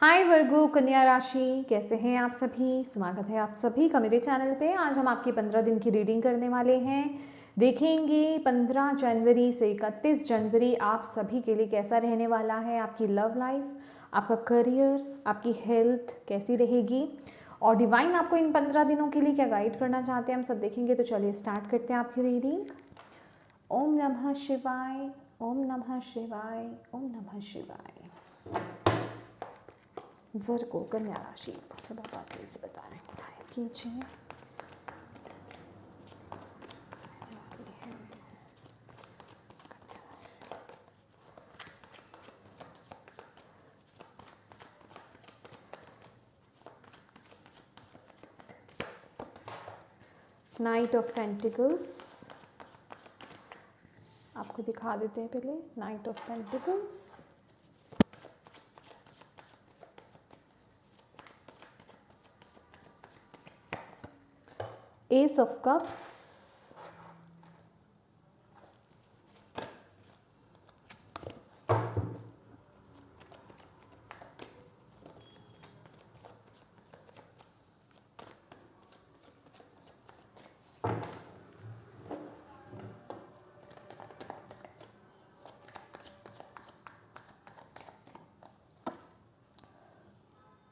हाय वर्गो कन्या राशि, कैसे हैं आप सभी। स्वागत है आप सभी का मेरे चैनल पे। आज हम आपकी 15 दिन की रीडिंग करने वाले हैं। देखेंगे 15 जनवरी से 31 जनवरी आप सभी के लिए कैसा रहने वाला है। आपकी लव लाइफ, आपका करियर, आपकी हेल्थ कैसी रहेगी और डिवाइन आपको इन 15 दिनों के लिए क्या गाइड करना चाहते हैं, हम सब देखेंगे। तो चलिए स्टार्ट करते हैं आपकी रीडिंग। ओम नमः शिवाय, ओम नमः शिवाय, ओम नमः शिवाय। वर्गो कन्या राशि बाबा प्लीज बताएं, कीजिए। नाइट ऑफ पेंटिकल्स आपको दिखा देते हैं पहले। Knight of pentacles, ace of cups,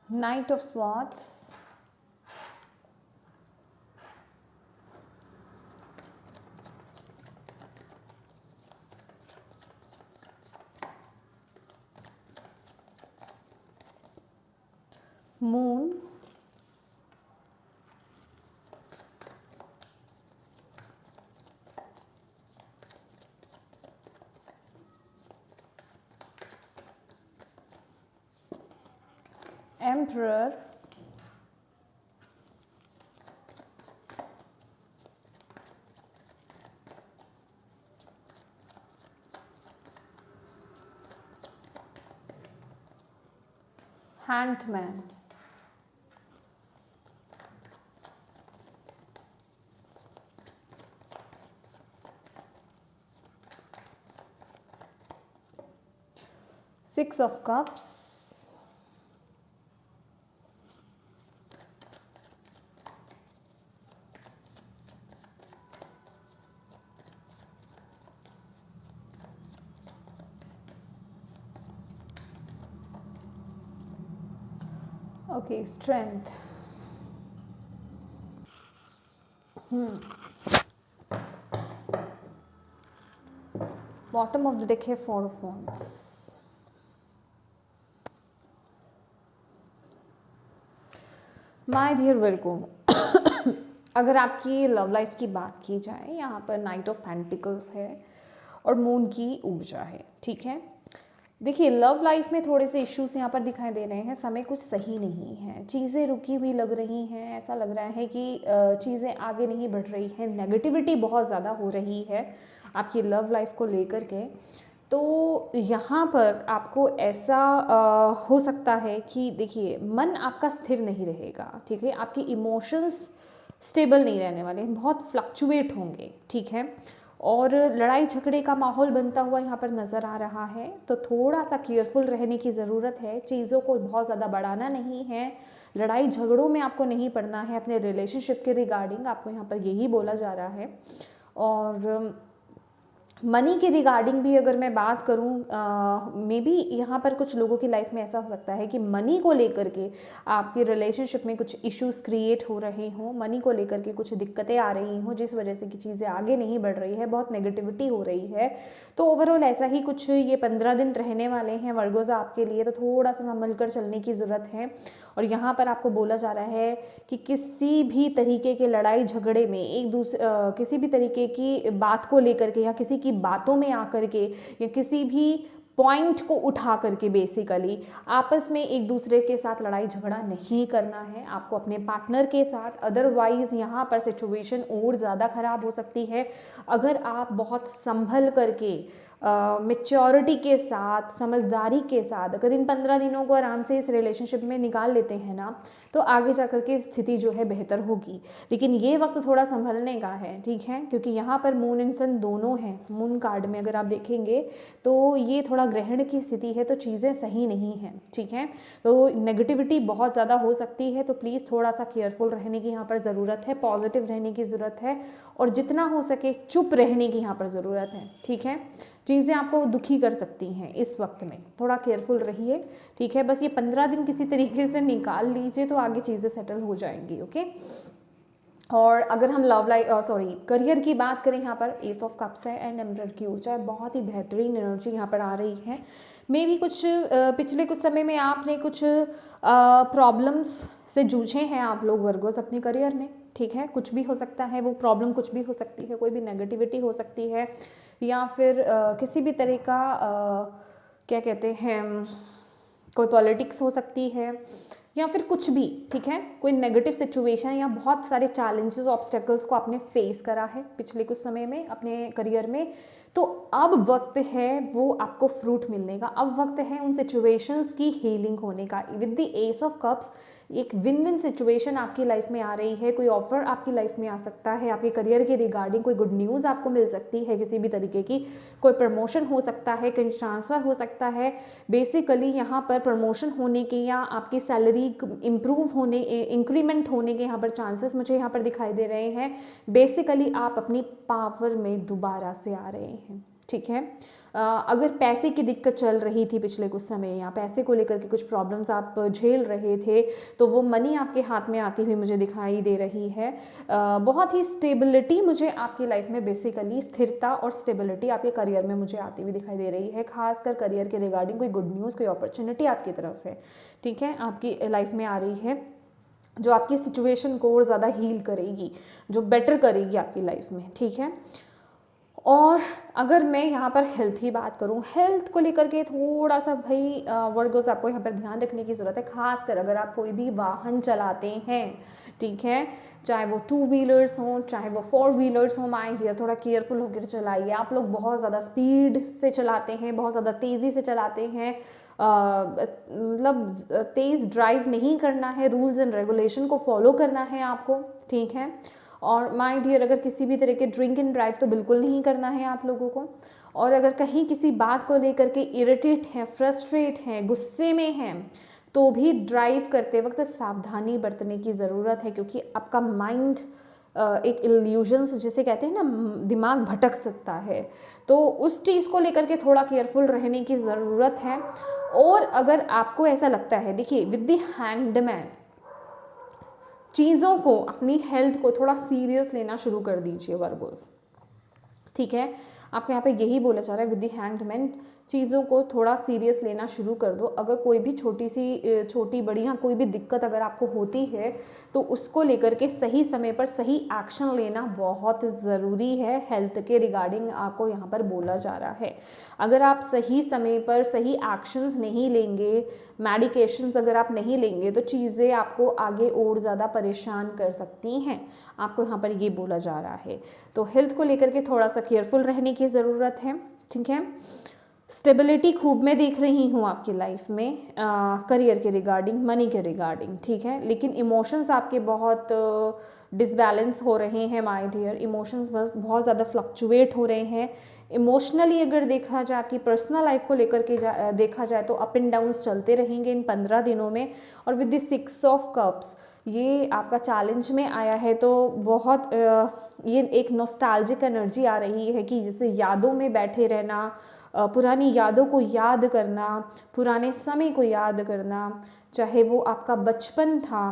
knight of swords, moon, emperor, hanged man, six of cups, okay strength, bottom of the deck है four of wands। My dear Virgo, अगर आपकी लव लाइफ की बात की जाए, यहाँ पर नाइट ऑफ पेंटिकल्स है और मून की ऊर्जा है। ठीक है, देखिए लव लाइफ में थोड़े से इश्यूज यहाँ पर दिखाई दे रहे हैं। समय कुछ सही नहीं है, चीज़ें रुकी हुई लग रही हैं। ऐसा लग रहा है कि चीज़ें आगे नहीं बढ़ रही हैं। नेगेटिविटी बहुत ज़्यादा हो रही है आपकी लव लाइफ को लेकर के। तो यहाँ पर आपको ऐसा हो सकता है कि देखिए मन आपका स्थिर नहीं रहेगा। ठीक है, आपके इमोशंस स्टेबल नहीं रहने वाले, बहुत फ्लक्चुएट होंगे। ठीक है, और लड़ाई झगड़े का माहौल बनता हुआ यहाँ पर नज़र आ रहा है। तो थोड़ा सा केयरफुल रहने की ज़रूरत है। चीज़ों को बहुत ज़्यादा बढ़ाना नहीं है, लड़ाई झगड़ों में आपको नहीं पड़ना है। अपने रिलेशनशिप के रिगार्डिंग आपको यहाँ पर यही बोला जा रहा है। और मनी के रिगार्डिंग भी अगर मैं बात करूँ, मे बी यहाँ पर कुछ लोगों की लाइफ में ऐसा हो सकता है कि मनी को लेकर के आपके रिलेशनशिप में कुछ इश्यूज क्रिएट हो रहे हों, मनी को लेकर के कुछ दिक्कतें आ रही हों, जिस वजह से कि चीज़ें आगे नहीं बढ़ रही है, बहुत नेगेटिविटी हो रही है। तो ओवरऑल ऐसा ही कुछ ये 15 दिन रहने वाले हैं वर्गोज़ा आपके लिए। तो थोड़ा सा संभल कर चलने की ज़रूरत है। और यहाँ पर आपको बोला जा रहा है कि किसी भी तरीके के लड़ाई झगड़े में किसी भी तरीके की बात को लेकर के या किसी की बातों में आकर के या किसी भी पॉइंट को उठा करके बेसिकली आपस में एक दूसरे के साथ लड़ाई झगड़ा नहीं करना है आपको अपने पार्टनर के साथ। अदरवाइज यहाँ पर सिचुएशन और ज़्यादा ख़राब हो सकती है अगर आप बहुत संभल करके मेच्योरिटी के साथ, समझदारी के साथ अगर इन 15 दिनों को आराम से इस रिलेशनशिप में निकाल लेते हैं ना, तो आगे जाकर के स्थिति जो है बेहतर होगी। लेकिन ये वक्त थोड़ा संभलने का है, ठीक है, क्योंकि यहाँ पर मून एंड सन दोनों हैं। मून कार्ड में अगर आप देखेंगे तो ये थोड़ा ग्रहण की स्थिति है, तो चीज़ें सही नहीं हैं, ठीक है। तो नेगेटिविटी बहुत ज़्यादा हो सकती है, तो प्लीज़ थोड़ा सा केयरफुल रहने की यहाँ पर ज़रूरत है, पॉजिटिव रहने की ज़रूरत है, और जितना हो सके चुप रहने की यहाँ पर ज़रूरत है, ठीक है। चीज़ें आपको दुखी कर सकती हैं इस वक्त में, थोड़ा केयरफुल रहिए, ठीक है। बस ये 15 दिन किसी तरीके से निकाल लीजिए तो आगे चीज़ें सेटल हो जाएंगी, ओके। और अगर हम करियर की बात करें, यहाँ पर एस ऑफ कप्स है एंड एम्परर की ऊर्जा, बहुत ही बेहतरीन एनर्जी यहाँ पर आ रही है। मे भी कुछ पिछले कुछ समय में आपने कुछ प्रॉब्लम्स से जूझे हैं आप लोग वर्गोस अपने करियर में, ठीक है। कुछ भी हो सकता है, वो प्रॉब्लम कुछ भी हो सकती है, कोई भी नेगेटिविटी हो सकती है, या फिर किसी भी तरह का क्या कहते हैं, कोई पॉलिटिक्स हो सकती है, या फिर कुछ भी, ठीक है। कोई नेगेटिव सिचुएशन या बहुत सारे चैलेंजेस, ऑब्स्टेकल्स को आपने फेस करा है पिछले कुछ समय में अपने करियर में, तो अब वक्त है वो आपको फ्रूट मिलने का, अब वक्त है उन सिचुएशंस की हीलिंग होने का। With the S of cups एक विन विन सिचुएशन आपकी लाइफ में आ रही है, कोई ऑफर आपकी लाइफ में आ सकता है, आपके करियर के रिगार्डिंग कोई गुड न्यूज़ आपको मिल सकती है किसी भी तरीके की, कोई प्रमोशन हो सकता है, कहीं ट्रांसफ़र हो सकता है। बेसिकली यहाँ पर प्रमोशन होने के या आपकी सैलरी इम्प्रूव होने, इंक्रीमेंट होने के यहाँ पर चांसेस मुझे यहाँ पर दिखाई दे रहे हैं। बेसिकली आप अपनी पावर में दोबारा से आ रहे हैं, ठीक है। अगर पैसे की दिक्कत चल रही थी पिछले कुछ समय, या पैसे को लेकर के कुछ प्रॉब्लम्स आप झेल रहे थे, तो वो मनी आपके हाथ में आती हुई मुझे दिखाई दे रही है। बहुत ही स्टेबिलिटी मुझे आपकी लाइफ में, बेसिकली स्थिरता और स्टेबिलिटी आपके करियर में मुझे आती हुई दिखाई दे रही है। खासकर करियर के रिगार्डिंग कोई गुड न्यूज़, कोई अपॉर्चुनिटी आपकी तरफ है, ठीक है, आपकी लाइफ में आ रही है, जो आपकी सिचुएशन को और ज़्यादा हील करेगी, जो बेटर करेगी आपकी लाइफ में, ठीक है। और अगर मैं यहाँ पर हेल्थ की बात करूँ, हेल्थ को लेकर के थोड़ा सा भाई वर्गोस आपको यहाँ पर ध्यान रखने की ज़रूरत है। खासकर अगर आप कोई भी वाहन चलाते हैं, ठीक है, चाहे वो 2 व्हीलर्स हों, चाहे वो 4 व्हीलर्स हों, माय डियर थोड़ा केयरफुल होकर चलाइए। आप लोग बहुत ज़्यादा स्पीड से चलाते हैं, बहुत ज़्यादा तेज़ी से चलाते हैं, मतलब तेज़ ड्राइव नहीं करना है, रूल्स एंड रेगुलेशन को फॉलो करना है आपको, ठीक है। और माय डियर अगर किसी भी तरह के ड्रिंक एंड ड्राइव तो बिल्कुल नहीं करना है आप लोगों को। और अगर कहीं किसी बात को लेकर के इरिटेट हैं, फ्रस्ट्रेट हैं, गुस्से में हैं, तो भी ड्राइव करते वक्त सावधानी बरतने की ज़रूरत है, क्योंकि आपका माइंड एक इल्यूजन्स जिसे कहते हैं ना, दिमाग भटक सकता है, तो उस चीज़ को लेकर के थोड़ा केयरफुल रहने की ज़रूरत है। और अगर आपको ऐसा लगता है, देखिए विद द हैंगमैन, चीज़ों को, अपनी हेल्थ को थोड़ा सीरियस लेना शुरू कर दीजिए वर्गोस, ठीक है। आपको यहाँ पे यही बोला जा रहा है, विद द हैंग्ड मैन, चीज़ों को थोड़ा सीरियस लेना शुरू कर दो। अगर कोई भी छोटी बड़ी या कोई भी दिक्कत अगर आपको होती है, तो उसको लेकर के सही समय पर सही एक्शन लेना बहुत ज़रूरी है। हेल्थ के रिगार्डिंग आपको यहाँ पर बोला जा रहा है। अगर आप सही समय पर सही एक्शंस नहीं लेंगे, मेडिकेशंस अगर आप नहीं लेंगे, तो चीज़ें आपको आगे और ज़्यादा परेशान कर सकती हैं, आपको यहाँ पर ये बोला जा रहा है। तो हेल्थ को लेकर के थोड़ा सा केयरफुल रहने की ज़रूरत है, ठीक है। स्टेबिलिटी खूब मैं देख रही हूँ आपकी लाइफ में, करियर के रिगार्डिंग, मनी के रिगार्डिंग, ठीक है। लेकिन इमोशंस आपके बहुत डिसबैलेंस हो रहे हैं माय डियर, इमोशंस बहुत ज़्यादा फ्लक्चुएट हो रहे हैं। इमोशनली अगर देखा जाए, आपकी पर्सनल लाइफ को लेकर के देखा जाए, तो अप एंड डाउन्स चलते रहेंगे इन 15 दिनों में। और विद द 6 ऑफ कप्स ये आपका चैलेंज में आया है, तो बहुत ये एक नॉस्टैल्जिक एनर्जी आ रही है कि जैसे यादों में बैठे रहना, पुरानी यादों को याद करना, पुराने समय को याद करना, चाहे वो आपका बचपन था,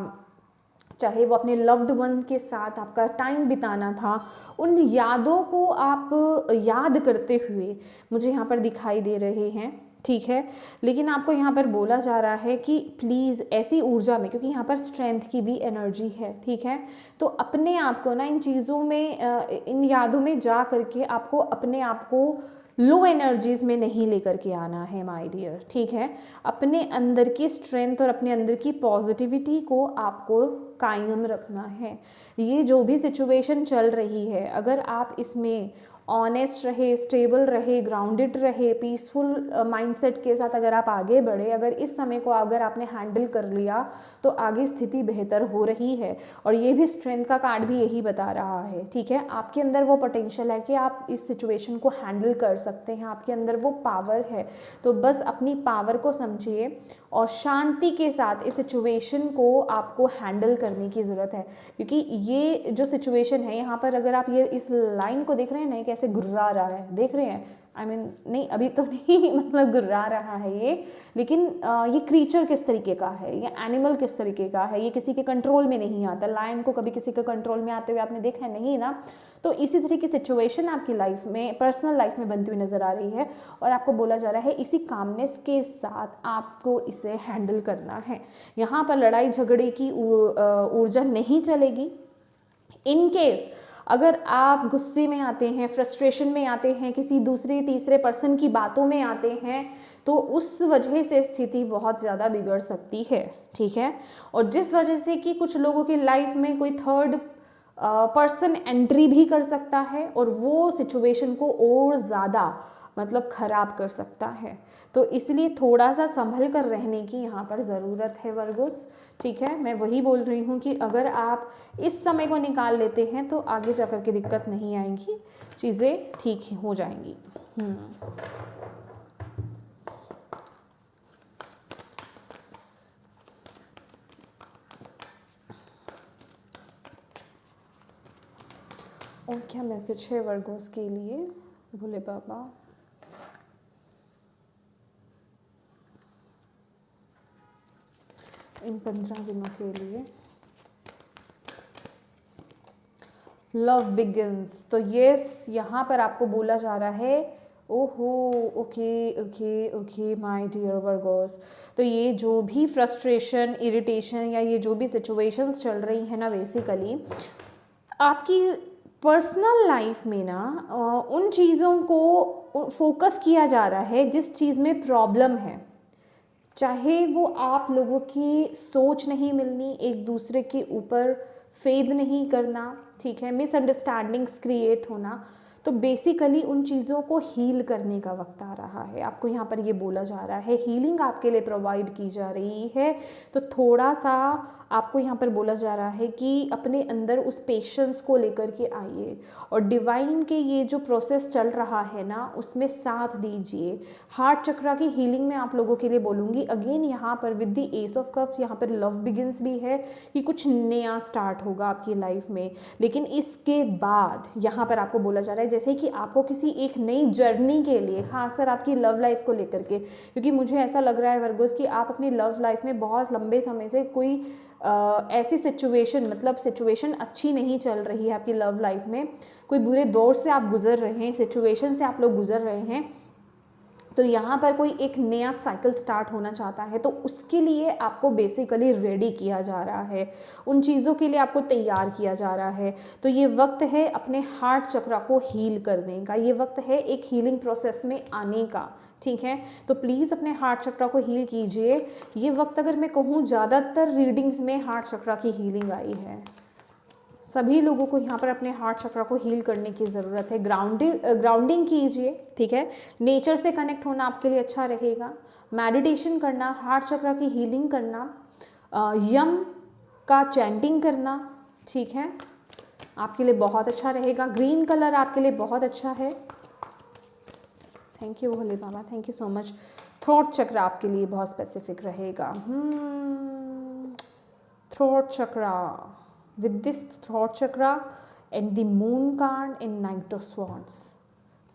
चाहे वो अपने लव्ड वन के साथ आपका टाइम बिताना था, उन यादों को आप याद करते हुए मुझे यहाँ पर दिखाई दे रहे हैं, ठीक है। लेकिन आपको यहाँ पर बोला जा रहा है कि प्लीज़ ऐसी ऊर्जा में, क्योंकि यहाँ पर स्ट्रेंथ की भी एनर्जी है, ठीक है, तो अपने आप को ना इन चीज़ों में, इन यादों में जा करके आपको अपने आप को लो एनर्जीज में नहीं लेकर के आना है माय डियर, ठीक है। अपने अंदर की स्ट्रेंथ और अपने अंदर की पॉजिटिविटी को आपको कायम रखना है। ये जो भी सिचुएशन चल रही है, अगर आप इसमें ऑनेस्ट रहे, स्टेबल रहे, ग्राउंडेड रहे, पीसफुल माइंडसेट के साथ अगर आप आगे बढ़े, अगर इस समय को अगर आपने हैंडल कर लिया तो आगे स्थिति बेहतर हो रही है। और ये भी स्ट्रेंथ का कार्ड भी यही बता रहा है, ठीक है। आपके अंदर वो पोटेंशियल है कि आप इस सिचुएशन को हैंडल कर सकते हैं, आपके अंदर वो पावर है। तो बस अपनी पावर को समझिए और शांति के साथ इस सिचुएशन को आपको हैंडल करने की ज़रूरत है। क्योंकि ये जो सिचुएशन है यहाँ पर, अगर आप ये इस लाइन को देख रहे हैं ना, कैसे गुर्रा रहा है, देख रहे हैं, आई मीन नहीं अभी तो नहीं मतलब गुर्रा रहा है ये, लेकिन ये क्रीचर किस तरीके का है, ये एनिमल किस तरीके का है, ये किसी के कंट्रोल में नहीं आता। लायन को कभी किसी के कंट्रोल में आते हुए आपने देखा है, नहीं ना। तो इसी तरह की सिचुएशन आपकी लाइफ में, पर्सनल लाइफ में बनती हुई नजर आ रही है और आपको बोला जा रहा है इसी कामनेस के साथ आपको इसे हैंडल करना है। यहाँ पर लड़ाई झगड़े की ऊर्जा नहीं चलेगी। इन केस अगर आप गुस्से में आते हैं, फ्रस्ट्रेशन में आते हैं, किसी दूसरे तीसरे पर्सन की बातों में आते हैं, तो उस वजह से स्थिति बहुत ज़्यादा बिगड़ सकती है, ठीक है। और जिस वजह से कि कुछ लोगों की लाइफ में कोई थर्ड पर्सन एंट्री भी कर सकता है और वो सिचुएशन को और ज़्यादा मतलब ख़राब कर सकता है। तो इसलिए थोड़ा सा संभल कर रहने की यहाँ पर ज़रूरत है वर्गोस, ठीक है। मैं वही बोल रही हूँ कि अगर आप इस समय को निकाल लेते हैं तो आगे जाकर के दिक्कत नहीं आएगी, चीज़ें ठीक हो जाएंगी। और क्या मैसेज है वर्गोस के लिए भोले बाबा? इन 15 दिनों के लिए लव बिगिंस। तो यस, यहाँ पर आपको बोला जा रहा है, ओहो okay okay okay my dear Virgos. तो ये जो भी फ्रस्ट्रेशन, इरिटेशन या ये जो भी सिचुएशंस चल रही है ना, बेसिकली आपकी पर्सनल लाइफ में ना उन चीज़ों को फोकस किया जा रहा है जिस चीज़ में प्रॉब्लम है। चाहे वो आप लोगों की सोच नहीं मिलनी, एक दूसरे के ऊपर फेद नहीं करना, ठीक है, मिसअंडरस्टैंडिंग्स क्रिएट होना, तो बेसिकली उन चीज़ों को हील करने का वक्त आ रहा है। आपको यहाँ पर ये बोला जा रहा है, हीलिंग आपके लिए प्रोवाइड की जा रही है। तो थोड़ा सा आपको यहाँ पर बोला जा रहा है कि अपने अंदर उस पेशेंस को लेकर के आइए और डिवाइन के ये जो प्रोसेस चल रहा है ना, उसमें साथ दीजिए। हार्ट चक्रा की हीलिंग में आप लोगों के लिए बोलूँगी अगेन, यहाँ पर with the S of cups, यहाँ पर लव बिगिंस भी है कि कुछ नया स्टार्ट होगा आपकी लाइफ में। लेकिन इसके बाद यहाँ पर आपको बोला जा रहा है जैसे कि आपको किसी एक नई जर्नी के लिए, खासकर आपकी लव लाइफ को लेकर के, क्योंकि मुझे ऐसा लग रहा है वर्गोस कि आप अपनी लव लाइफ में बहुत लंबे समय से कोई ऐसी सिचुएशन, मतलब सिचुएशन अच्छी नहीं चल रही है आपकी लव लाइफ में, कोई बुरे दौर से आप गुजर रहे हैं, सिचुएशन से आप लोग गुजर रहे हैं। तो यहाँ पर कोई एक नया साइकिल स्टार्ट होना चाहता है, तो उसके लिए आपको बेसिकली रेडी किया जा रहा है, उन चीज़ों के लिए आपको तैयार किया जा रहा है। तो ये वक्त है अपने हार्ट चक्रा को हील करने का, ये वक्त है एक हीलिंग प्रोसेस में आने का, ठीक है। तो प्लीज़ अपने हार्ट चक्रा को हील कीजिए। ये वक्त अगर मैं कहूँ ज़्यादातर रीडिंग्स में हार्ट चक्रा की हीलिंग आई है। सभी लोगों को यहाँ पर अपने हार्ट चक्रा को हील करने की ज़रूरत है। ग्राउंडिंग कीजिए, ठीक है। नेचर से कनेक्ट होना आपके लिए अच्छा रहेगा। मेडिटेशन करना, हार्ट चक्रा की हीलिंग करना, यम का चैंटिंग करना, ठीक है, आपके लिए बहुत अच्छा रहेगा। ग्रीन कलर आपके लिए बहुत अच्छा है। Thank you Bhole Baba, thank you so much. Throat chakra आपके लिए बहुत स्पेसिफिक रहेगा। Throat chakra, with this throat chakra and the moon card in Knight of Swords,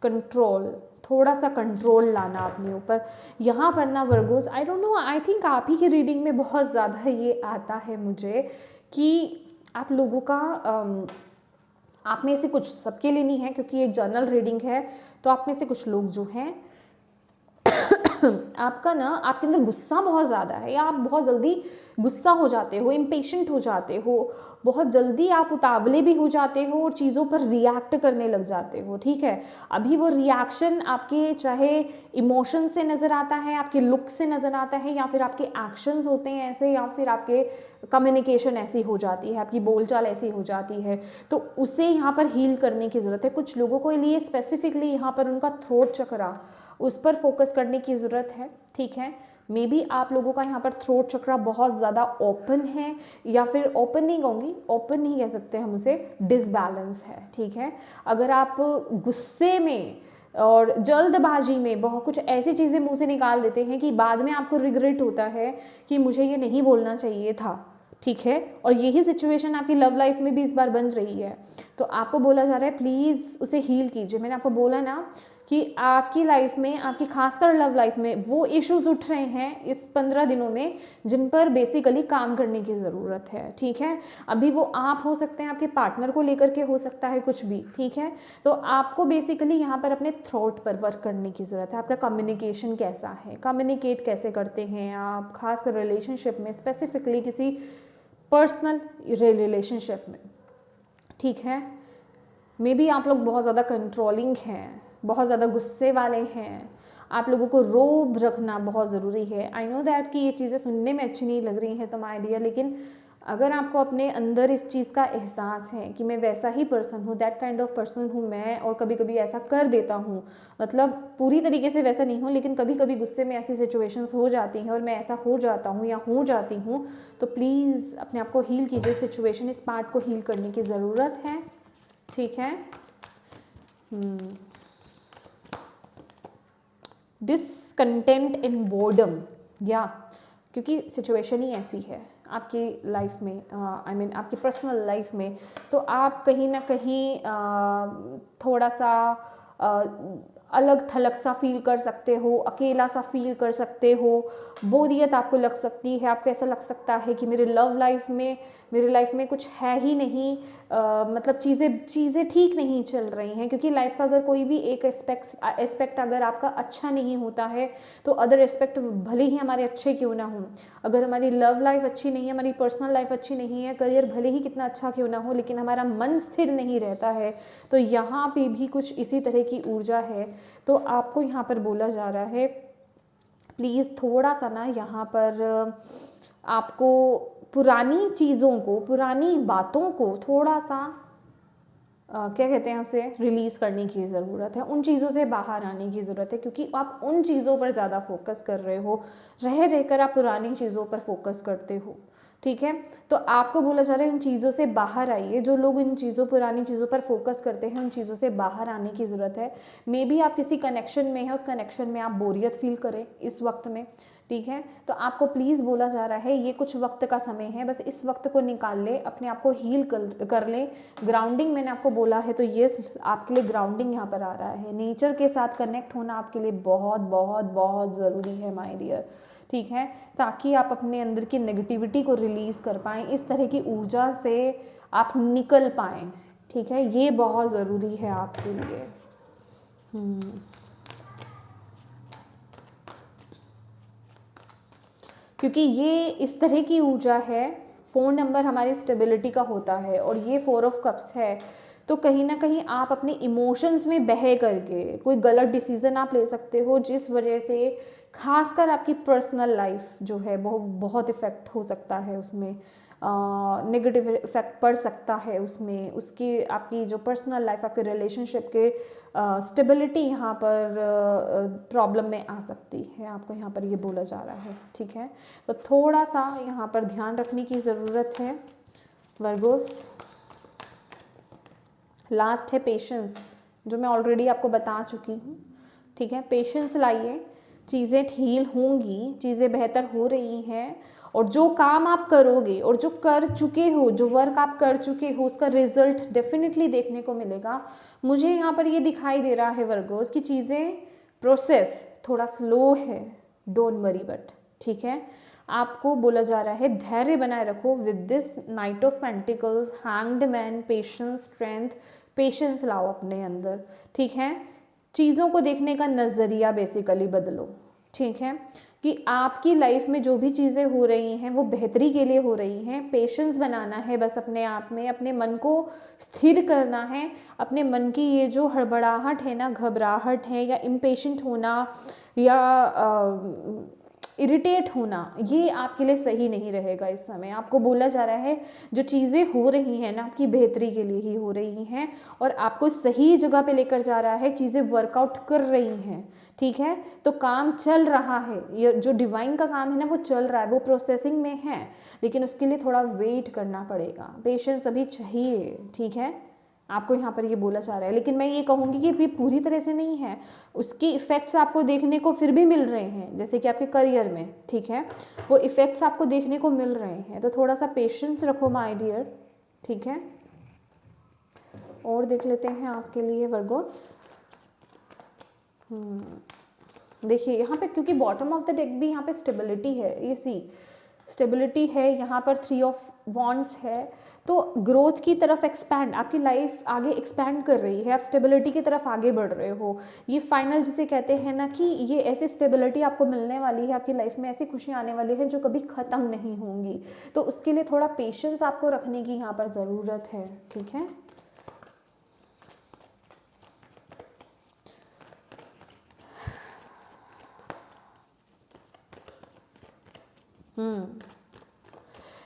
control, थोड़ा सा कंट्रोल लाना अपने ऊपर। यहाँ पर ना Virgo's, I don't know, I think आप ही की रीडिंग में बहुत ज़्यादा ये आता है मुझे कि आप लोगों का आप में से कुछ, सबके लिए नहीं है क्योंकि एक जनरल रीडिंग है, तो आप में से कुछ लोग जो हैं आपका ना आपके अंदर गुस्सा बहुत ज़्यादा है, या आप बहुत जल्दी गुस्सा हो जाते हो, इम्पेशेंट हो जाते हो, बहुत जल्दी आप उतावले भी हो जाते हो और चीज़ों पर रिएक्ट करने लग जाते हो, ठीक है। अभी वो रिएक्शन आपके चाहे इमोशन से नज़र आता है, आपके लुक से नज़र आता है, या फिर आपके एक्शंस होते हैं ऐसे, या फिर आपके कम्युनिकेशन ऐसी हो जाती है, आपकी बोलचाल ऐसी हो जाती है, तो उसे यहाँ पर हील करने की ज़रूरत है। कुछ लोगों को लिए स्पेसिफिकली यहाँ पर उनका थ्रोट चक्रा, उस पर फोकस करने की ज़रूरत है, ठीक है। मे बी आप लोगों का यहाँ पर थ्रोट चक्रा बहुत ज़्यादा ओपन है, या फिर ओपन नहीं कहूँगी, ओपन नहीं कह सकते हम उसे, डिसबैलेंस है, ठीक है। अगर आप गुस्से में और जल्दबाजी में बहुत कुछ ऐसी चीज़ें मुंह से निकाल देते हैं कि बाद में आपको रिग्रेट होता है कि मुझे ये नहीं बोलना चाहिए था, ठीक है। और यही सिचुएशन आपकी लव लाइफ में भी इस बार बन रही है, तो आपको बोला जा रहा है प्लीज़ उसे हील कीजिए। मैंने आपको बोला ना कि आपकी लाइफ में, आपकी खासकर लव लाइफ में वो इश्यूज उठ रहे हैं इस 15 दिनों में जिन पर बेसिकली काम करने की ज़रूरत है, ठीक है। अभी वो आप हो सकते हैं, आपके पार्टनर को लेकर के हो सकता है कुछ भी, ठीक है। तो आपको बेसिकली यहाँ पर अपने थ्रोट पर वर्क करने की ज़रूरत है। आपका कम्युनिकेशन कैसा है, कम्युनिकेट कैसे करते हैं आप, खासकर रिलेशनशिप में, स्पेसिफिकली किसी पर्सनल रिलेशनशिप में, ठीक है। मे बी आप लोग बहुत ज़्यादा कंट्रोलिंग हैं, बहुत ज़्यादा गुस्से वाले हैं, आप लोगों को रोब रखना बहुत ज़रूरी है। आई नो दैट कि ये चीज़ें सुनने में अच्छी नहीं लग रही हैं तो माय डियर, लेकिन अगर आपको अपने अंदर इस चीज़ का एहसास है कि मैं वैसा ही पर्सन हूँ, दैट काइंड ऑफ पर्सन हूँ मैं, और कभी कभी ऐसा कर देता हूँ, मतलब पूरी तरीके से वैसा नहीं हूँ लेकिन कभी कभी गुस्से में ऐसी सिचुएशंस हो जाती हैं और मैं ऐसा हो जाता हूँ या हो जाती हूँ, तो प्लीज़ अपने आप को हील कीजिए। सिचुएशन, इस पार्ट को हील करने की ज़रूरत है, ठीक है। डिसकंटेंट इन बोर्डम, या क्योंकि सिचुएशन ही ऐसी है आपकी लाइफ में, आई मीन आपकी पर्सनल लाइफ में, तो आप कहीं ना कहीं थोड़ा सा अलग थलग सा फील कर सकते हो, अकेला सा फील कर सकते हो, बोरियत आपको लग सकती है, आपको ऐसा लग सकता है कि मेरे लाइफ में कुछ है ही नहीं, मतलब चीज़ें ठीक नहीं चल रही हैं, क्योंकि लाइफ का अगर कोई भी एक एस्पेक्ट अगर आपका अच्छा नहीं होता है तो अदर एस्पेक्ट भले ही हमारे अच्छे क्यों ना हों, अगर हमारी लव लाइफ अच्छी नहीं है, हमारी पर्सनल लाइफ अच्छी नहीं है, करियर भले ही कितना अच्छा क्यों ना हो, लेकिन हमारा मन स्थिर नहीं रहता है, तो यहाँ पे भी कुछ इसी तरह की ऊर्जा है। तो आपको यहाँ पर बोला जा रहा है प्लीज़ थोड़ा सा ना यहाँ पर आपको पुरानी चीज़ों को, पुरानी बातों को थोड़ा सा क्या कहते हैं उसे, रिलीज़ करने की ज़रूरत है, उन चीज़ों से बाहर आने की ज़रूरत है, क्योंकि आप उन चीज़ों पर ज़्यादा फोकस कर रहे हो, रहकर आप पुरानी चीज़ों पर फोकस करते हो, ठीक है। तो आपको बोला जा रहा है इन चीज़ों से बाहर आइए। जो लोग इन चीज़ों, पुरानी चीज़ों पर फोकस करते हैं, उन चीज़ों से बाहर आने की ज़रूरत है। मे बी आप किसी कनेक्शन में हैं, उस कनेक्शन में आप बोरियत फील करें इस वक्त में, ठीक है। तो आपको प्लीज़ बोला जा रहा है ये कुछ वक्त का समय है, बस इस वक्त को निकाल ले, अपने आप को हील कर ले। ग्राउंडिंग मैंने आपको बोला है, तो ये आपके लिए ग्राउंडिंग यहाँ पर आ रहा है। नेचर के साथ कनेक्ट होना आपके लिए बहुत बहुत बहुत ज़रूरी है माय डियर, ठीक है, ताकि आप अपने अंदर की नेगेटिविटी को रिलीज़ कर पाएँ, इस तरह की ऊर्जा से आप निकल पाएँ, ठीक है। ये बहुत ज़रूरी है आपके लिए। क्योंकि ये इस तरह की ऊर्जा है, 4 नंबर हमारी स्टेबिलिटी का होता है और ये 4 ऑफ कप्स है, तो कहीं ना कहीं आप अपने इमोशंस में बह करके कोई गलत डिसीज़न आप ले सकते हो, जिस वजह से खासकर आपकी पर्सनल लाइफ जो है बहुत इफ़ेक्ट हो सकता है, उसमें नेगेटिव इफेक्ट पड़ सकता है, उसमें उसकी आपकी जो पर्सनल लाइफ, आपके रिलेशनशिप के स्टेबिलिटी यहाँ पर प्रॉब्लम में आ सकती है। आपको यहाँ पर ये बोला जा रहा है, ठीक है। तो थोड़ा सा यहाँ पर ध्यान रखने की ज़रूरत है वर्गोस। लास्ट है पेशेंस, जो मैं ऑलरेडी आपको बता चुकी हूँ, ठीक है। पेशेंस लाइए, चीज़ें हील होंगी, चीज़ें बेहतर हो रही हैं, और जो काम आप करोगे और जो कर चुके हो, जो वर्क आप कर चुके हो, उसका रिजल्ट डेफिनेटली देखने को मिलेगा। मुझे यहाँ पर ये दिखाई दे रहा है वर्गोस की चीज़ें, प्रोसेस थोड़ा स्लो है, डोंट वरी बट, ठीक है। आपको बोला जा रहा है धैर्य बनाए रखो with this night of pentacles, hanged man, patience, strength, patience लाओ अपने अंदर, ठीक है। चीज़ों को देखने का नज़रिया बेसिकली बदलो, ठीक है, कि आपकी लाइफ में जो भी चीज़ें हो रही हैं वो बेहतरी के लिए हो रही हैं। पेशेंस बनाना है बस अपने आप में, अपने मन को स्थिर करना है। अपने मन की ये जो हड़बड़ाहट है ना, घबराहट है या इम्पेशेंट होना या इरिटेट होना, ये आपके लिए सही नहीं रहेगा। इस समय आपको बोला जा रहा है जो चीज़ें हो रही हैं ना आपकी बेहतरी के लिए ही हो रही हैं और आपको सही जगह पे लेकर जा रहा है, चीज़ें वर्कआउट कर रही हैं। ठीक है, तो काम चल रहा है, ये जो डिवाइन का काम है ना वो चल रहा है, वो प्रोसेसिंग में है, लेकिन उसके लिए थोड़ा वेट करना पड़ेगा, पेशेंस अभी चाहिए। ठीक है, आपको यहाँ पर ये बोला जा रहा है, लेकिन मैं ये कहूँगी कि अभी पूरी तरह से नहीं है, उसके इफ़ेक्ट्स आपको देखने को फिर भी मिल रहे हैं, जैसे कि आपके करियर में। ठीक है, वो इफ़ेक्ट्स आपको देखने को मिल रहे हैं, तो थोड़ा सा पेशेंस रखो माय डियर। ठीक है, और देख लेते हैं आपके लिए वर्गोस। देखिए यहाँ पे, क्योंकि बॉटम ऑफ द डेक भी यहाँ पे स्टेबिलिटी है, ये सी स्टेबिलिटी है, यहाँ पर 3 ऑफ वॉन्ड्स है, तो ग्रोथ की तरफ एक्सपैंड, आपकी लाइफ आगे एक्सपैंड कर रही है, आप स्टेबिलिटी की तरफ आगे बढ़ रहे हो। ये फाइनल जिसे कहते हैं ना कि ये ऐसी स्टेबिलिटी आपको मिलने वाली है, आपकी लाइफ में ऐसी खुशियाँ आने वाली है जो कभी ख़त्म नहीं होंगी, तो उसके लिए थोड़ा पेशेंस आपको रखने की यहाँ पर ज़रूरत है। ठीक है,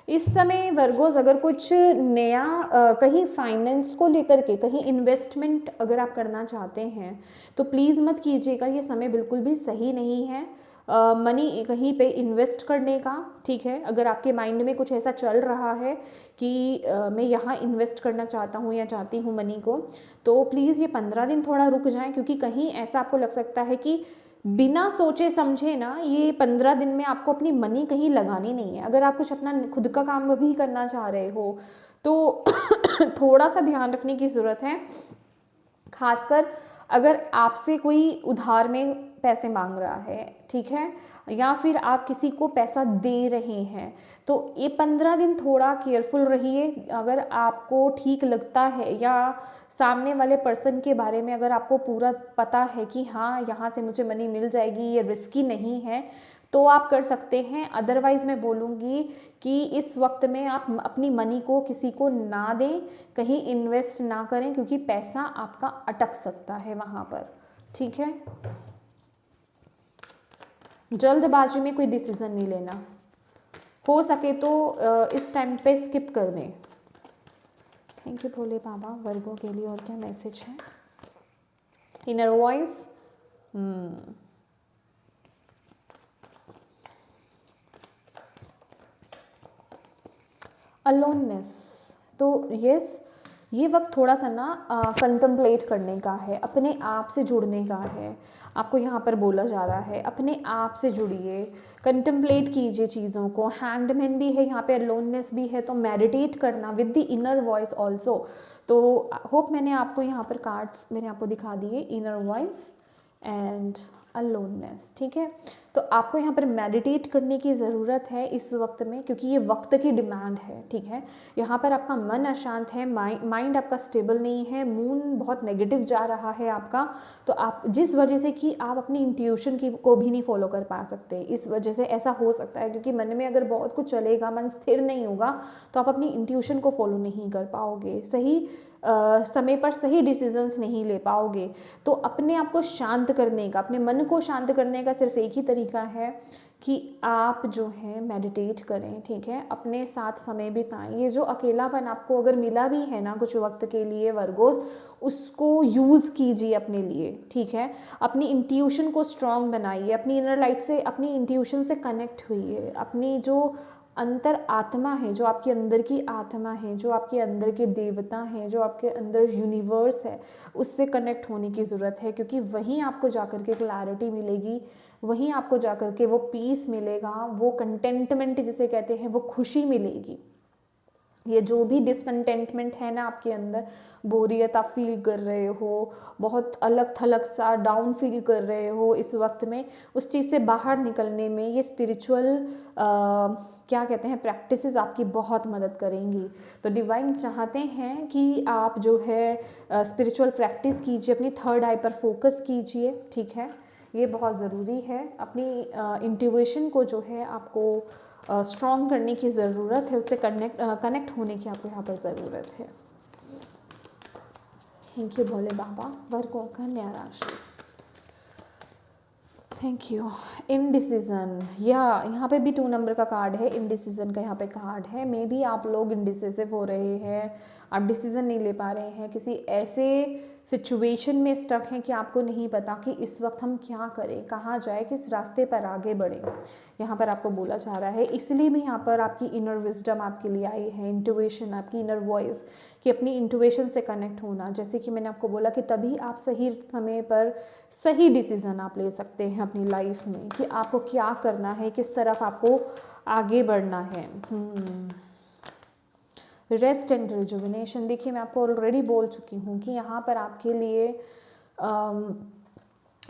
इस समय वर्गोस अगर कुछ नया कहीं फाइनेंस को लेकर के, कहीं इन्वेस्टमेंट अगर आप करना चाहते हैं तो प्लीज़ मत कीजिएगा, ये समय बिल्कुल भी सही नहीं है मनी कहीं पे इन्वेस्ट करने का। ठीक है, अगर आपके माइंड में कुछ ऐसा चल रहा है कि मैं यहाँ इन्वेस्ट करना चाहता हूँ या चाहती हूँ मनी को, तो प्लीज़ ये 15 दिन थोड़ा रुक जाएं, क्योंकि कहीं ऐसा आपको लग सकता है कि बिना सोचे समझे ना ये 15 दिन में आपको अपनी मनी कहीं लगानी नहीं है। अगर आप कुछ अपना खुद का काम भी करना चाह रहे हो तो थोड़ा सा ध्यान रखने की ज़रूरत है, खासकर अगर आपसे कोई उधार में पैसे मांग रहा है। ठीक है, या फिर आप किसी को पैसा दे रहे हैं, तो ये 15 दिन थोड़ा केयरफुल रहिए। अगर आपको ठीक लगता है या सामने वाले पर्सन के बारे में अगर आपको पूरा पता है कि हाँ यहाँ से मुझे मनी मिल जाएगी, ये रिस्की नहीं है, तो आप कर सकते हैं। अदरवाइज़ मैं बोलूँगी कि इस वक्त में आप अपनी मनी को किसी को ना दें, कहीं इन्वेस्ट ना करें, क्योंकि पैसा आपका अटक सकता है वहाँ पर। ठीक है, जल्दबाजी में कोई डिसीजन नहीं लेना, हो सके तो इस टाइम पे स्किप कर दें। थैंक यू भोले बाबा। वर्गों के लिए और क्या मैसेज है? इनर वॉइस, अलोननेस, तो यस ये वक्त थोड़ा सा ना कंtemplate करने का है, अपने आप से जुड़ने का है। आपको यहाँ पर बोला जा रहा है अपने आप से जुड़िए, कंtemplate कीजिए चीज़ों को। हैंडमैन भी है यहाँ पे, अलोननेस भी है, तो मेडिटेट करना with the inner voice also. तो होप मैंने आपको यहाँ पर कार्ड्स मैंने आपको दिखा दिए, इनर वॉइस एंड अलोननेस। ठीक है, तो आपको यहाँ पर मेडिटेट करने की ज़रूरत है इस वक्त में, क्योंकि ये वक्त की डिमांड है। ठीक है, यहाँ पर आपका मन अशांत है, माइंड आपका स्टेबल नहीं है, मून बहुत नेगेटिव जा रहा है आपका, तो आप जिस वजह से कि आप अपनी इंट्यूशन की को भी नहीं फॉलो कर पा सकते, इस वजह से ऐसा हो सकता है। क्योंकि मन में अगर बहुत कुछ चलेगा, मन स्थिर नहीं होगा, तो आप अपनी इंट्यूशन को फॉलो नहीं कर पाओगे, सही समय पर सही डिसीजंस नहीं ले पाओगे। तो अपने आप को शांत करने का, अपने मन को शांत करने का सिर्फ एक ही तरीका है कि आप जो है मेडिटेट करें। ठीक है, अपने साथ समय बिताएं। ये जो अकेलापन आपको अगर मिला भी है ना कुछ वक्त के लिए वर्गोस, उसको यूज़ कीजिए अपने लिए। ठीक है, अपनी इंट्यूशन को स्ट्रॉन्ग बनाइए, अपनी इनर लाइट से, अपनी इंट्यूशन से कनेक्ट हुइए, अपनी जो अंतर आत्मा है, जो आपके अंदर की आत्मा है, जो आपके अंदर के देवता हैं, जो आपके अंदर यूनिवर्स है, उससे कनेक्ट होने की ज़रूरत है। क्योंकि वहीं आपको जाकर के क्लैरिटी मिलेगी, वहीं आपको जाकर के वो पीस मिलेगा, वो कंटेंटमेंट जिसे कहते हैं, वो खुशी मिलेगी। ये जो भी डिसकंटेंटमेंट है ना आपके अंदर, बोरियत आप फील कर रहे हो, बहुत अलग थलग सा डाउन फील कर रहे हो इस वक्त में, उस चीज़ से बाहर निकलने में ये स्पिरिचुअल क्या कहते हैं प्रैक्टिसेस आपकी बहुत मदद करेंगी। तो डिवाइन चाहते हैं कि आप जो है स्पिरिचुअल प्रैक्टिस कीजिए, अपनी थर्ड आई पर फोकस कीजिए। ठीक है, ये बहुत ज़रूरी है। अपनी इंट्यूशन को जो है आपको स्ट्रॉन्ग करने की ज़रूरत है, उससे कनेक्ट होने की आपको यहाँ पर ज़रूरत है। थैंक यू भोले बाबा। वर्गों का कन्या राशि, थैंक यू। इनडिसीजन, या यहाँ पे भी 2 नंबर का कार्ड है, इनडिसीजन का यहाँ पे कार्ड है। मे बी आप लोग इनडिसिसिव हो रहे हैं, आप डिसीजन नहीं ले पा रहे हैं, किसी ऐसे सिचुएशन में स्टक हैं कि आपको नहीं पता कि इस वक्त हम क्या करें, कहाँ जाए, किस रास्ते पर आगे बढ़ें, यहाँ पर आपको बोला जा रहा है। इसलिए भी यहाँ पर आपकी इनर विजडम आपके लिए आई है, इंट्यूशन, आपकी इनर वॉइस, कि अपनी इंट्यूशन से कनेक्ट होना। जैसे कि मैंने आपको बोला कि तभी आप सही समय पर सही डिसीज़न आप ले सकते हैं अपनी लाइफ में, कि आपको क्या करना है, किस तरफ आपको आगे बढ़ना है। रेस्ट एंड रिजुविनेशन, देखिए मैं आपको ऑलरेडी बोल चुकी हूँ कि यहाँ पर आपके लिए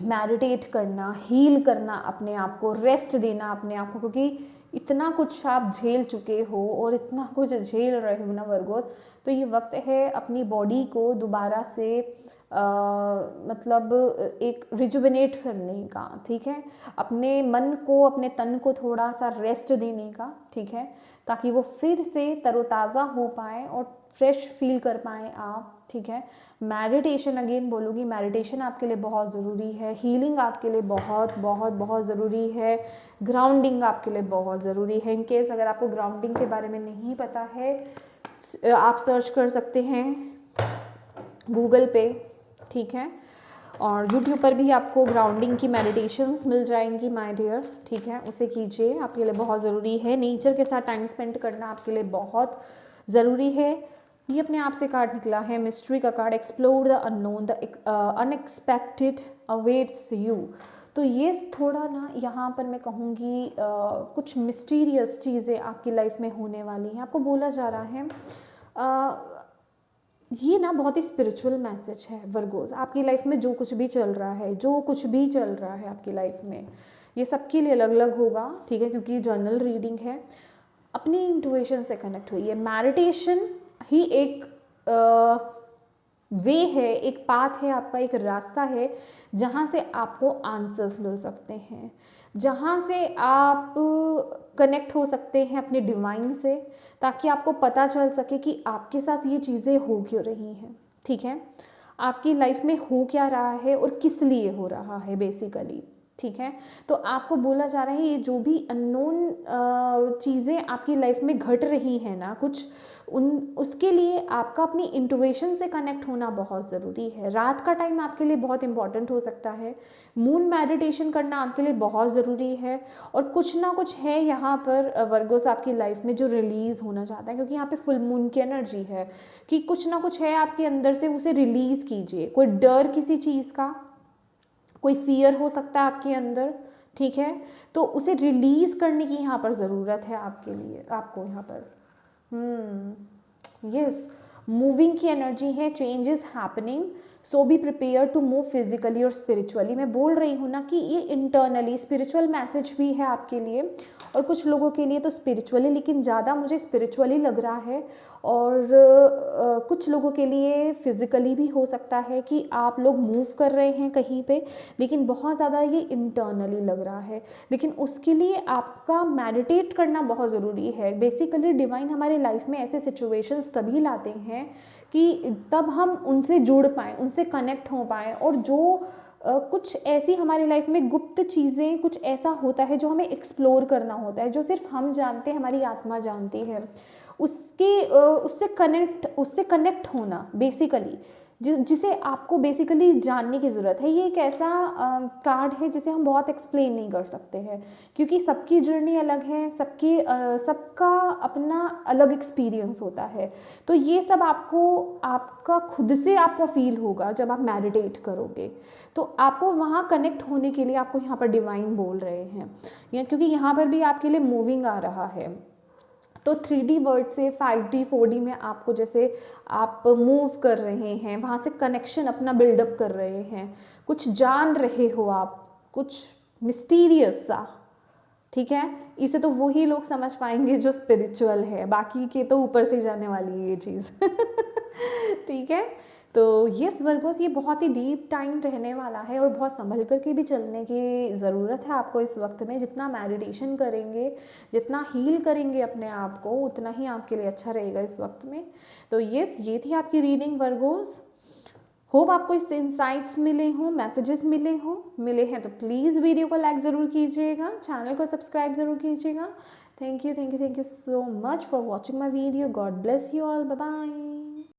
मेडिटेट करना, हील करना अपने आप को, रेस्ट देना अपने आप को, क्योंकि इतना कुछ आप झेल चुके हो और इतना कुछ झेल रहे हो ना वर्गोस, तो ये वक्त है अपनी बॉडी को दोबारा से मतलब एक रिजुविनेट करने का, ठीक है, अपने मन को, अपने तन को थोड़ा सा रेस्ट देने का, ठीक है, ताकि वो फिर से तरोताज़ा हो पाए और फ्रेश फील कर पाएँ आप, ठीक है। मेडिटेशन, अगेन बोलूँगी, मेडिटेशन आपके लिए बहुत ज़रूरी है, हीलिंग आपके लिए बहुत बहुत बहुत ज़रूरी है, ग्राउंडिंग आपके लिए बहुत ज़रूरी है। इन केस अगर आपको ग्राउंडिंग के बारे में नहीं पता है, आप सर्च कर सकते हैं गूगल पे, ठीक है, और यूट्यूब पर भी आपको ग्राउंडिंग की मेडिटेशंस मिल जाएंगी माय डियर, ठीक है, उसे कीजिए, आपके लिए बहुत ज़रूरी है। नेचर के साथ टाइम स्पेंड करना आपके लिए बहुत ज़रूरी है। ये अपने आप से कार्ड निकला है, मिस्ट्री का card, explore the unknown, the unexpected awaits you. तो ये थोड़ा ना यहाँ पर मैं कहूँगी कुछ मिस्टीरियस चीज़ें आपकी लाइफ में होने वाली हैं, आपको बोला जा रहा है। ये ना बहुत ही स्पिरिचुअल मैसेज है वर्गोस, आपकी लाइफ में जो कुछ भी चल रहा है, जो कुछ भी चल रहा है आपकी लाइफ में, ये सबके लिए अलग अलग होगा, ठीक है, क्योंकि जर्नल रीडिंग है। अपनी इंट्यूशन से कनेक्ट हुई है। मेडिटेशन ही एक वे है, एक पाथ है आपका, एक रास्ता है जहाँ से आपको आंसर्स मिल सकते हैं, जहाँ से आप कनेक्ट हो सकते हैं अपने डिवाइन से, ताकि आपको पता चल सके कि आपके साथ ये चीज़ें हो क्यों रही हैं, ठीक है, आपकी लाइफ में हो क्या रहा है और किस लिए हो रहा है बेसिकली, ठीक है। तो आपको बोला जा रहा है ये जो भी अननोन चीज़ें आपकी लाइफ में घट रही हैं ना कुछ, उसके लिए आपका अपनी इंट्यूशन से कनेक्ट होना बहुत ज़रूरी है। रात का टाइम आपके लिए बहुत इंपॉर्टेंट हो सकता है, मून मेडिटेशन करना आपके लिए बहुत ज़रूरी है, और कुछ ना कुछ है यहाँ पर वर्गोस आपकी लाइफ में जो रिलीज़ होना चाहता है, क्योंकि यहाँ पे फुल मून की एनर्जी है कि कुछ ना कुछ है आपके अंदर से, उसे रिलीज़ कीजिए। कोई डर किसी चीज़ का, कोई फियर हो सकता है आपके अंदर, ठीक है, तो उसे रिलीज़ करने की यहाँ पर ज़रूरत है आपके लिए, आपको यहाँ पर यस, मूविंग की एनर्जी है, change is happening, so be prepare to move physically और स्पिरिचुअली। मैं बोल रही हूँ ना कि ये इंटरनली स्पिरिचुअल मैसेज भी है आपके लिए, और कुछ लोगों के लिए तो स्पिरिचुअली, लेकिन ज़्यादा मुझे स्पिरिचुअली लग रहा है, और कुछ लोगों के लिए फिज़िकली भी हो सकता है कि आप लोग मूव कर रहे हैं कहीं पे, लेकिन बहुत ज़्यादा ये इंटरनली लग रहा है। लेकिन उसके लिए आपका मेडिटेट करना बहुत ज़रूरी है। बेसिकली डिवाइन हमारे लाइफ में ऐसे सिचुएशंस तभी लाते हैं कि तब हम उनसे जुड़ पाएँ, उनसे कनेक्ट हो पाएँ, और जो कुछ ऐसी हमारी लाइफ में गुप्त चीज़ें, कुछ ऐसा होता है जो हमें एक्सप्लोर करना होता है, जो सिर्फ हम जानते हैं, हमारी आत्मा जानती है, उससे कनेक्ट होना बेसिकली, जिसे आपको बेसिकली जानने की ज़रूरत है। ये एक ऐसा कार्ड है जिसे हम बहुत एक्सप्लेन नहीं कर सकते हैं, क्योंकि सबकी जर्नी अलग है, सबका अपना अलग एक्सपीरियंस होता है। तो ये सब आपका खुद से आपको फील होगा जब आप मेडिटेट करोगे, तो आपको वहाँ कनेक्ट होने के लिए आपको यहाँ पर डिवाइन बोल रहे हैं, क्योंकि यहाँ पर भी आपके लिए मूविंग आ रहा है। तो 3D वर्ड से 5D 4D में आपको, जैसे आप मूव कर रहे हैं, वहाँ से कनेक्शन अपना बिल्डअप कर रहे हैं, कुछ जान रहे हो आप, कुछ मिस्टीरियस सा, ठीक है। इसे तो वही लोग समझ पाएंगे जो स्पिरिचुअल है, बाकी के तो ऊपर से जाने वाली है ये चीज़ ठीक है। तो यस वर्गोस, ये बहुत ही डीप टाइम रहने वाला है और बहुत संभल कर के भी चलने की ज़रूरत है आपको इस वक्त में। जितना मेडिटेशन करेंगे, जितना हील करेंगे अपने आप को, उतना ही आपके लिए अच्छा रहेगा इस वक्त में। तो यस, ये थी आपकी रीडिंग वर्गोस। होप आपको इससे इंसाइट्स मिले हों, मैसेजेस मिले हैं तो प्लीज़ वीडियो को लाइक ज़रूर कीजिएगा, चैनल को सब्सक्राइब ज़रूर कीजिएगा। Thank you so much for watching my video. God bless you all, bye bye.